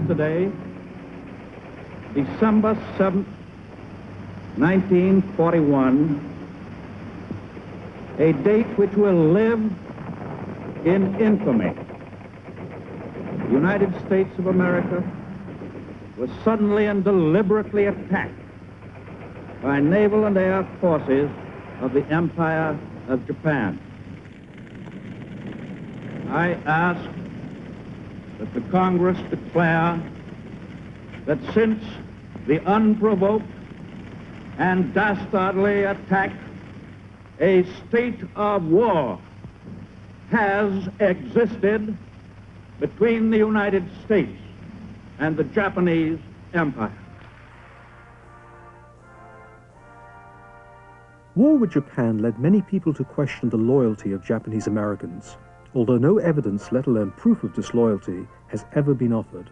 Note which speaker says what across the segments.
Speaker 1: yesterday, December 7th, 1941, a date which will live in infamy. The United States of America was suddenly and deliberately attacked by naval and air forces of the Empire of Japan. I ask that the Congress declare that since the unprovoked and dastardly attack, a state of war has existed between the United States and the Japanese Empire.
Speaker 2: War with Japan led many people to question the loyalty of Japanese Americans, although no evidence, let alone proof of disloyalty, has ever been offered.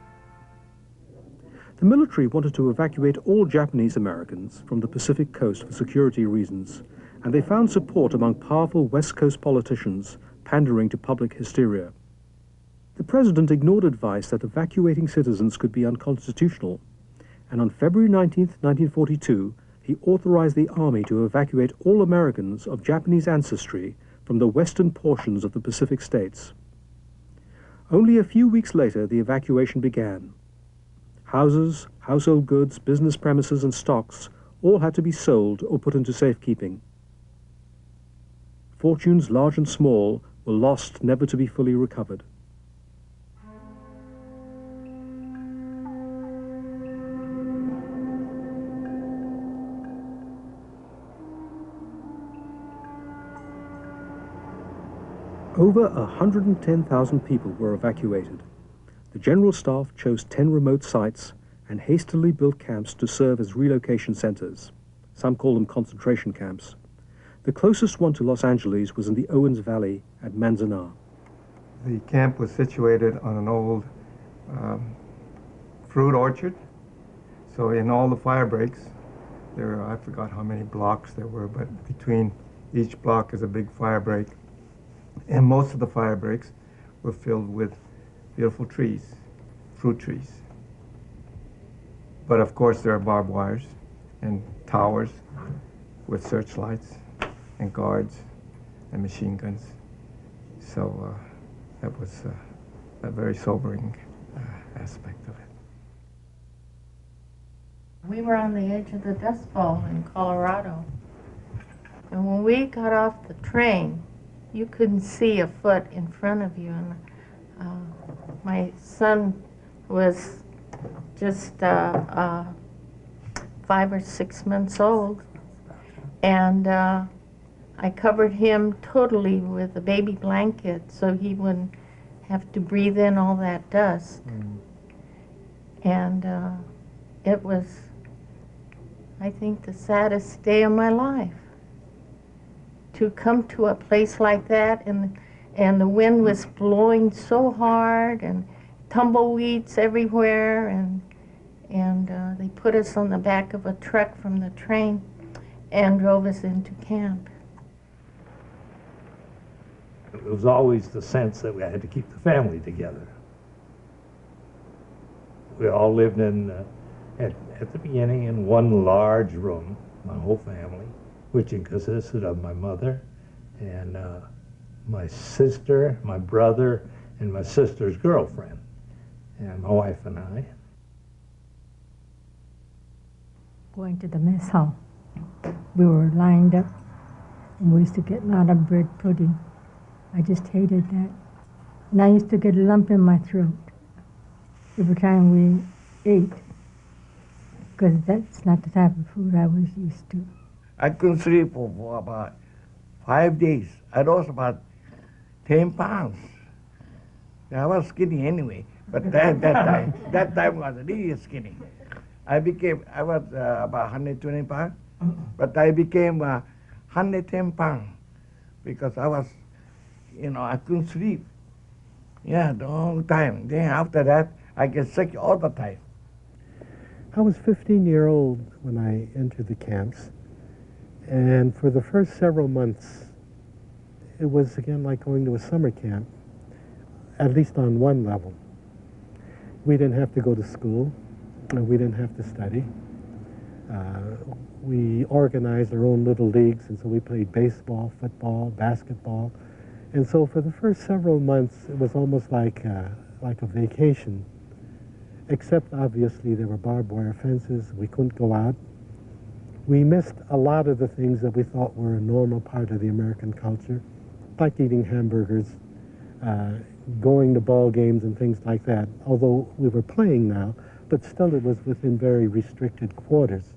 Speaker 2: The military wanted to evacuate all Japanese Americans from the Pacific coast for security reasons, and they found support among powerful West Coast politicians pandering to public hysteria. The president ignored advice that evacuating citizens could be unconstitutional, and on February 19, 1942, he authorized the army to evacuate all Americans of Japanese ancestry from the western portions of the Pacific states. Only a few weeks later, the evacuation began. Houses, household goods, business premises, and stocks all had to be sold or put into safekeeping. Fortunes large and small were lost, never to be fully recovered. Over 110,000 people were evacuated. The General Staff chose 10 remote sites and hastily built camps to serve as relocation centers. Some call them concentration camps. The closest one to Los Angeles was in the Owens Valley at Manzanar.
Speaker 3: The camp was situated on an old fruit orchard. So in all the fire breaks, there are, I forgot how many blocks there were, but between each block is a big fire break. And most of the fire breaks were filled with beautiful trees, fruit trees. But of course there are barbed wires and towers with searchlights and guards and machine guns. So that was a very sobering aspect of it.
Speaker 4: We were on the edge of the Dust Bowl in Colorado. And when we got off the train, you couldn't see a foot in front of you. And my son was just 5 or 6 months old, and I covered him totally with a baby blanket so he wouldn't have to breathe in all that dust. And it was, I think, the saddest day of my life. To come to a place like that, and the wind was blowing so hard, and tumbleweeds everywhere, and they put us on the back of a truck from the train and drove us into camp.
Speaker 5: It was always the sense that we had to keep the family together. We all lived in, at the beginning, in one large room, my whole family, which consisted of my mother and my sister, my brother, and my sister's girlfriend, and my wife and I.
Speaker 6: Going to the mess hall, we were lined up, and we used to get a lot of bread pudding. I just hated that. And I used to get a lump in my throat every time we ate, because that's not the type of food I was used to.
Speaker 7: I couldn't sleep for about 5 days. I lost about 10 pounds. I was skinny anyway, but that time was really skinny. I was about 120 pounds, but I became 110 pounds because I was, I couldn't sleep. Yeah, the whole time. Then after that, I get sick all the time.
Speaker 8: I was 15-year-old when I entered the camps. And for the first several months, it was again like going to a summer camp, at least on one level. We didn't have to go to school. We didn't have to study. We organized our own little leagues, and so we played baseball, football, basketball. And so for the first several months, it was almost like a vacation, except obviously there were barbed wire fences. We couldn't go out. We missed a lot of the things that we thought were a normal part of the American culture, like eating hamburgers, going to ball games and things like that, although we were playing now, but still it was within very restricted quarters.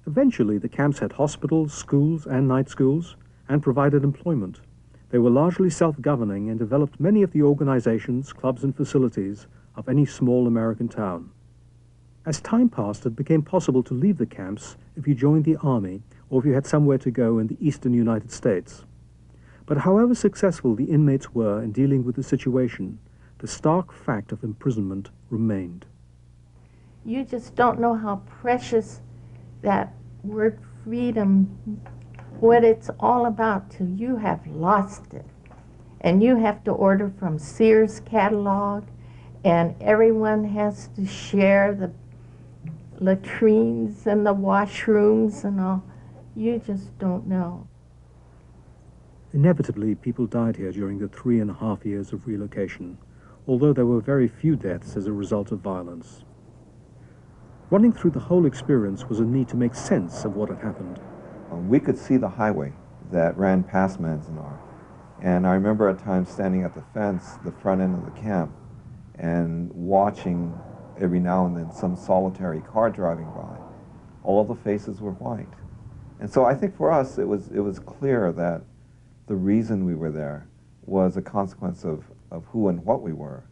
Speaker 2: Eventually, the camps had hospitals, schools, and night schools, and provided employment. They were largely self-governing and developed many of the organizations, clubs, and facilities of any small American town. As time passed, it became possible to leave the camps if you joined the army or if you had somewhere to go in the eastern United States. But however successful the inmates were in dealing with the situation, the stark fact of imprisonment remained.
Speaker 4: You just don't know how precious that word freedom, what it's all about, till you have lost it. And you have to order from Sears catalog, and everyone has to share the latrines and the washrooms and all. You just don't know.
Speaker 2: Inevitably, people died here during the 3.5 years of relocation, although there were very few deaths as a result of violence. Running through the whole experience was a need to make sense of what had happened.
Speaker 9: We could see the highway that ran past Manzanar. And I remember at times standing at the fence, the front end of the camp, and watching every now and then some solitary car driving by. All of the faces were white. And so I think for us it was clear that the reason we were there was a consequence of who and what we were.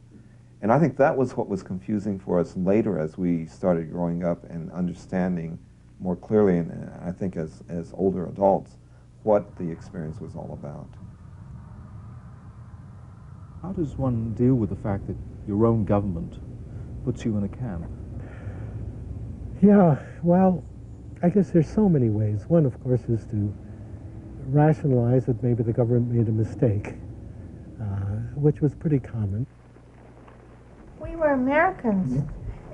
Speaker 9: And I think that was what was confusing for us later as we started growing up and understanding more clearly, and I think as older adults, what the experience was all about.
Speaker 10: How does one deal with the fact that your own government puts you in a camp?
Speaker 8: Yeah, well, I guess there's so many ways. One, of course, is to rationalize that maybe the government made a mistake, which was pretty common.
Speaker 4: We were Americans,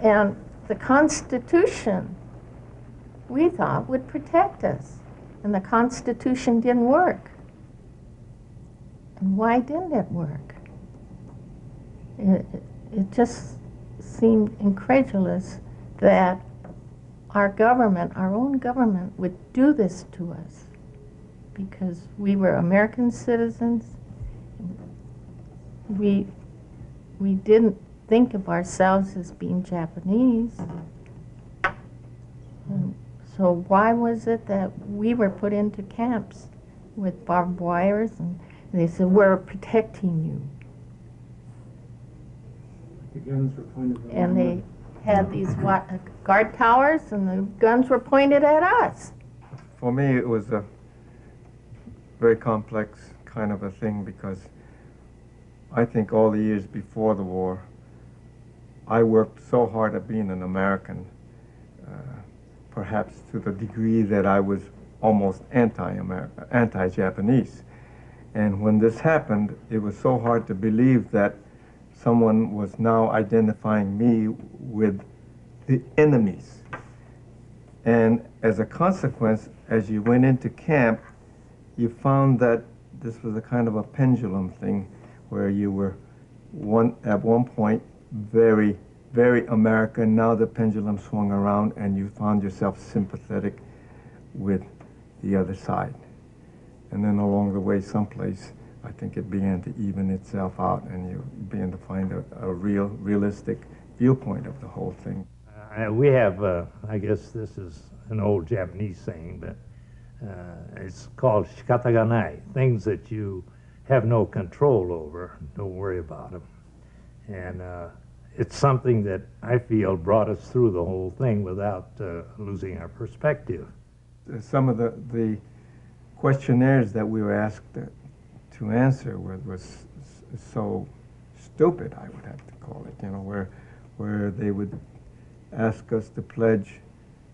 Speaker 4: and the Constitution, we thought, would protect us. And the Constitution didn't work. And why didn't it work? It just seemed incredulous that our government, our own government, would do this to us because we were American citizens. We didn't think of ourselves as being Japanese. And so why was it that we were put into camps with barbed wires and they said, we're protecting you.
Speaker 8: The guns were pointed at
Speaker 4: And they had these guard towers and the guns were pointed at us.
Speaker 3: For me, it was a very complex kind of a thing because I think all the years before the war, I worked so hard at being an American, perhaps to the degree that I was almost anti-Japanese. And when this happened, it was so hard to believe that someone was now identifying me with the enemies. And as a consequence, as you went into camp, you found that this was a kind of a pendulum thing where you were at one point very, very American. Now the pendulum swung around and you found yourself sympathetic with the other side. And then along the way someplace, I think it began to even itself out and you began to find a realistic viewpoint of the whole thing.
Speaker 5: We have, I guess this is an old Japanese saying, but it's called shikata ga nai, things that you have no control over, don't worry about them. And it's something that I feel brought us through the whole thing without losing our perspective.
Speaker 3: Some of the questionnaires that we were asked to answer was so stupid, I would have to call it, you know, where they would ask us to pledge,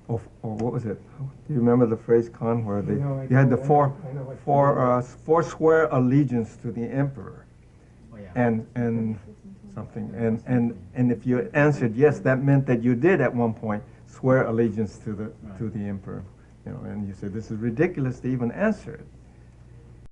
Speaker 3: or what was it? Do you remember the phrase, Con, where they, you had the forswear allegiance to the emperor.
Speaker 7: Oh, yeah.
Speaker 3: And something. And if you answered yes, that meant that you did at one point swear allegiance to the emperor. You know, and you said this is ridiculous to even answer it.